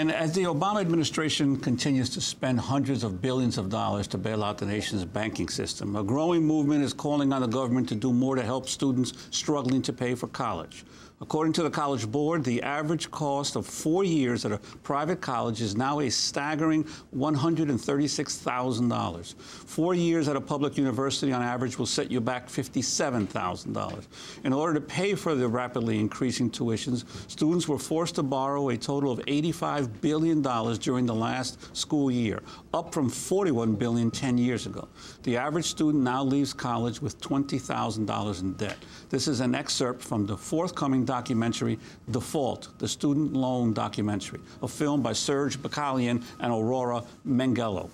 And as the Obama administration continues to spend hundreds of billions of dollars to bail out the nation's banking system, a growing movement is calling on the government to do more to help students struggling to pay for college. According to the College Board, the average cost of 4 years at a private college is now a staggering $136,000. 4 years at a public university on average will set you back $57,000. In order to pay for the rapidly increasing tuitions, students were forced to borrow a total of $85 billion during the last school year, up from $41 billion 10 years ago. The average student now leaves college with $20,000 in debt. This is an excerpt from the forthcoming documentary Default, the student loan documentary, a film by Serge Bacalian and Aurora Mengello.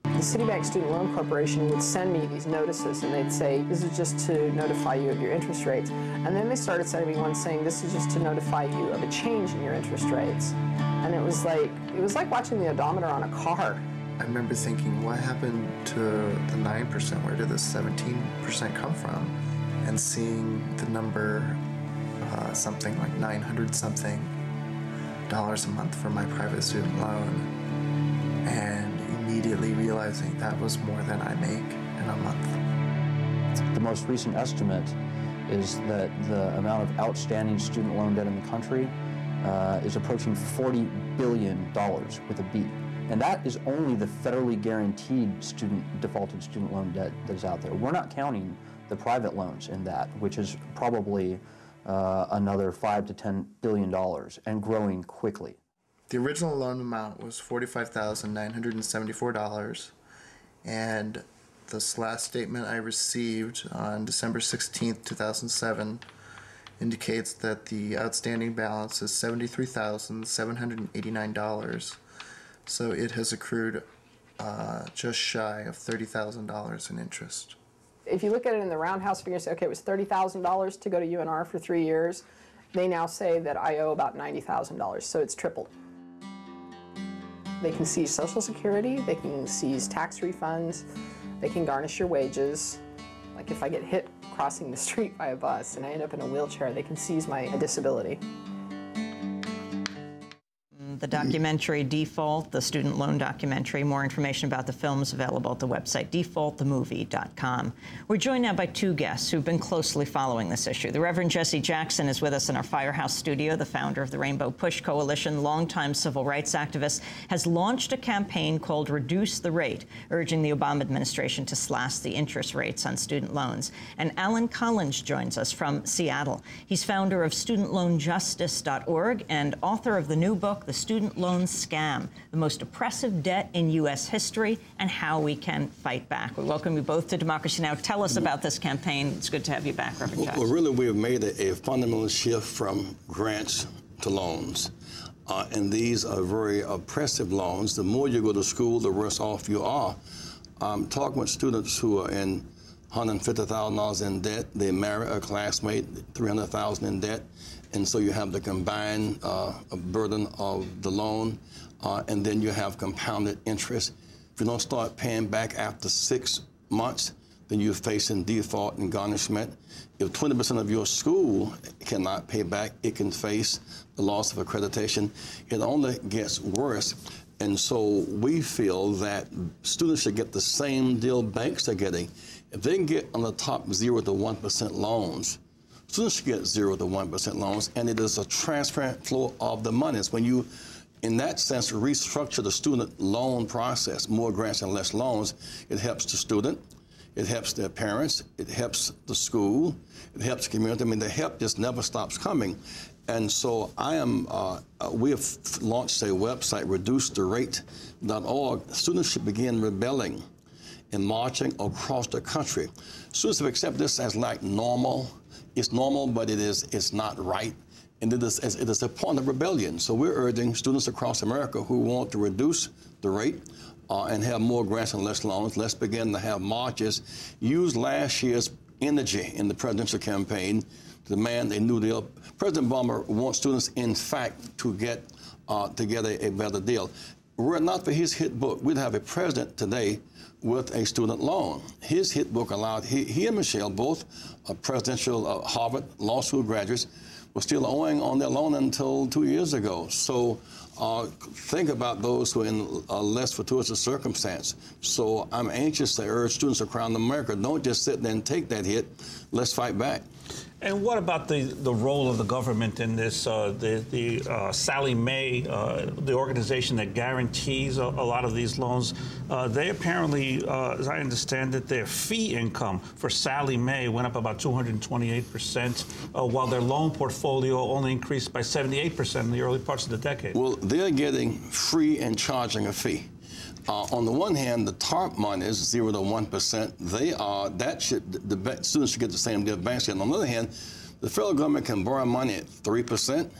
The Citibank Student Loan Corporation would send me these notices, and they'd say, this is just to notify you of your interest rates. And then they started sending me one saying, this is just to notify you of a change in your interest rates. And it was like watching the odometer on a car. I remember thinking, what happened to the 9%? Where did this 17% come from? And seeing the number, something like $900-something a month for my private student loan, and immediately realizing that was more than I make in a month. The most recent estimate is that the amount of outstanding student loan debt in the country is approaching $40 billion with a B. And that is only the federally guaranteed defaulted student loan debt that is out there. We're not counting the private loans in that, which is probably another $5 to $10 billion and growing quickly. The original loan amount was $45,974, and this last statement I received on December 16th, 2007 indicates that the outstanding balance is $73,789. So it has accrued just shy of $30,000 in interest. If you look at it in the roundhouse figure, say, okay, it was $30,000 to go to UNR for 3 years. They now say that I owe about $90,000, so it's tripled. They can seize Social Security, they can seize tax refunds, they can garnish your wages. Like if I get hit crossing the street by a bus and I end up in a wheelchair, they can seize my disability. The documentary Default, the student loan documentary. More information about the film is available at the website defaultthemovie.com. We're joined now by two guests who've been closely following this issue. The Reverend Jesse Jackson is with us in our Firehouse studio, the founder of the Rainbow Push Coalition, longtime civil rights activist, has launched a campaign called Reduce the Rate, urging the Obama administration to slash the interest rates on student loans. And Alan Collinge joins us from Seattle. He's founder of studentloanjustice.org and author of the new book, The Student Loan Scam, the most oppressive debt in U.S. history and how we can fight back. We welcome you both to Democracy Now! Tell us about this campaign. It's good to have you back, Reverend Jackson. Well, really, we have made a fundamental shift from grants to loans. And these are very oppressive loans. The more you go to school, the worse off you are. Talking with students who are in $150,000 in debt, they marry a classmate, $300,000 in debt, and so you have the combined burden of the loan, and then you have compounded interest. If you don't start paying back after 6 months, then you're facing default and garnishment. If 20% of your school cannot pay back, it can face the loss of accreditation. It only gets worse. And so we feel that students should get the same deal banks are getting. If they can get on the top 0 to 1% loans, students should get 0 to 1% loans, and it is a transparent flow of the monies. When you, in that sense, restructure the student loan process, more grants and less loans, it helps the student, it helps their parents, it helps the school, it helps the community. I mean, the help just never stops coming. And so we have launched a website, reducetherate.org. Students should begin rebelling and marching across the country. Students have accepted this as like normal. It's normal, but it's not right. And it is a point of rebellion. So we're urging students across America who want to reduce the rate and have more grants and less loans, let's begin to have marches. Use last year's energy in the presidential campaign to demand a new deal. President Obama wants students, in fact, to get together a better deal. Were it not for his hit book, we'd have a president today with a student loan. His hit book allowed, he and Michelle, both presidential Harvard Law School graduates, were still owing on their loan until 2 years ago. So think about those who are in less fortuitous circumstance. So I'm anxious to urge students around America, don't just sit there and take that hit. Let's fight back. And what about the role of the government in this? Sallie Mae, the organization that guarantees a lot of these loans, they apparently, as I understand it, their fee income for Sallie Mae went up about 228%, while their loan portfolio only increased by 78% in the early parts of the decade. Well, they're getting free and charging a fee. On the one hand, the TARP money is 0 to 1%. The students should get the same deal banks get. On the other hand, the federal government can borrow money at 3%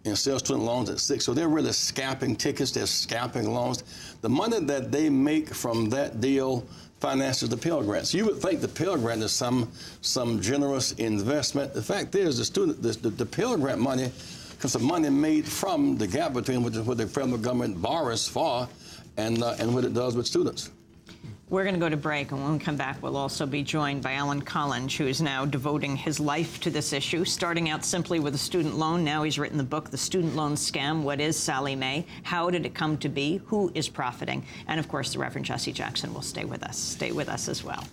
and sell student loans at 6%. So they're really scalping tickets. They're scalping loans. The money that they make from that deal finances the Pell Grants. You would think the Pell Grant is some generous investment. The fact is, the Pell Grant money comes from money made from the gap between what the federal government borrows for and what it does with students. We're going to go to break, and when we come back, we'll also be joined by Alan Collinge, who is now devoting his life to this issue, starting out simply with a student loan. Now he's written the book, The Student Loan Scam, What is Sallie Mae? How did it come to be? Who is profiting? And, of course, the Reverend Jesse Jackson will stay with us. Stay with us as well.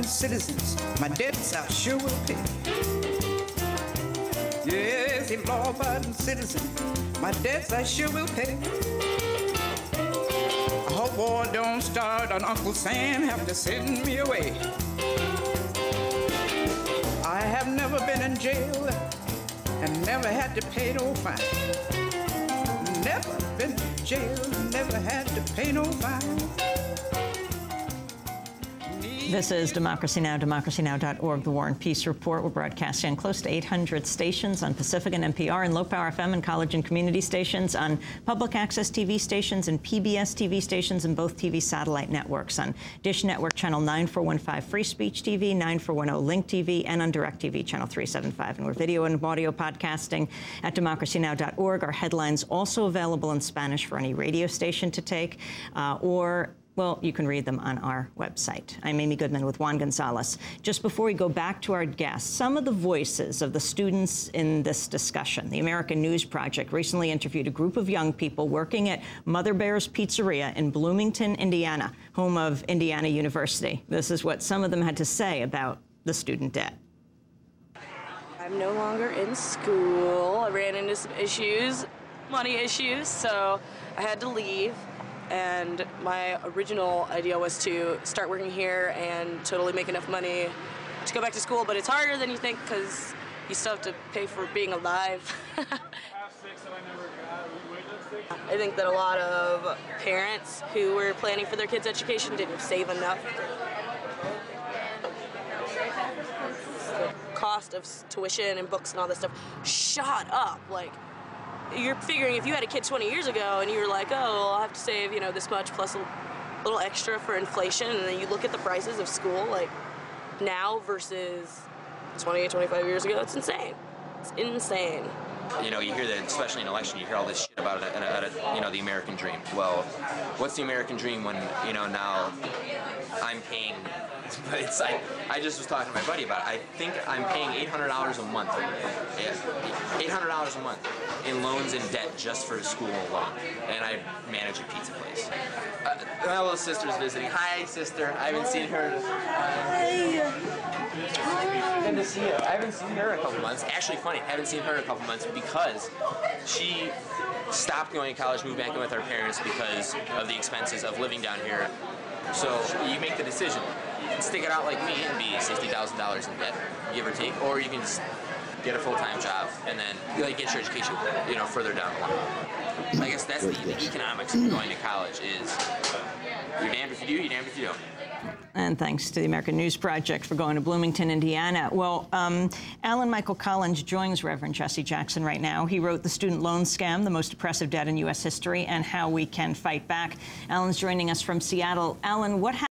Citizens, my debts I sure will pay. Yes, a law-abiding citizen, my debts I sure will pay. I hope war don't start on Uncle Sam have to send me away. I have never been in jail and never had to pay no fine. Never been to jail, never had to pay no fine. This is Democracy Now!, democracynow.org, the War and Peace Report. We're broadcasting on close to 800 stations on Pacific and NPR and low-power FM and college and community stations, on public access TV stations and PBS TV stations and both TV satellite networks, on Dish Network Channel 9415 Free Speech TV, 9410 Link TV, and on DirecTV Channel 375. And we're video and audio podcasting at democracynow.org. Our headlines also available in Spanish for any radio station to take, well, you can read them on our website. I'm Amy Goodman with Juan Gonzalez. Just before we go back to our guests, some of the voices of the students in this discussion. The American News Project recently interviewed a group of young people working at Mother Bear's Pizzeria in Bloomington, Indiana, home of Indiana University. This is what some of them had to say about the student debt. I'm no longer in school. I ran into some issues, money issues, so I had to leave. And my original idea was to start working here and totally make enough money to go back to school, but it's harder than you think because you still have to pay for being alive. I think that a lot of parents who were planning for their kids' education didn't save enough. The cost of tuition and books and all this stuff shot up. Like, you're figuring if you had a kid 20 years ago and you were like, oh, well, I'll have to save, this much plus a little extra for inflation, and then you look at the prices of school, like, now versus 20, 25 years ago, it's insane. It's insane. You hear that, especially in election, you hear all this shit about the American dream. Well, what's the American dream when, now I'm paying, but it's like, I just was talking to my buddy about it. I think I'm paying $800 a month. Yeah, $800 a month in loans and debt just for school alone. And I manage a pizza place. My little sister's visiting. Hi, sister. I haven't seen her. Hi. Good to see you. I haven't seen her in a couple months. Actually, funny, I haven't seen her in a couple months because she stopped going to college, moved back in with our parents because of the expenses of living down here. So you make the decision. You can stick it out like me and be $60,000 in debt, give or take, or you can just get a full-time job and then get your education, further down the line. I guess that's the economics of going to college is you're damned if you do, you're damned if you don't. And thanks to the American News Project for going to Bloomington, Indiana. Well, Alan Michael Collinge joins Reverend Jesse Jackson right now. He wrote The Student Loan Scam, the Most Oppressive Debt in U.S. History, and How We Can Fight Back. Alan's joining us from Seattle. Alan, what happened?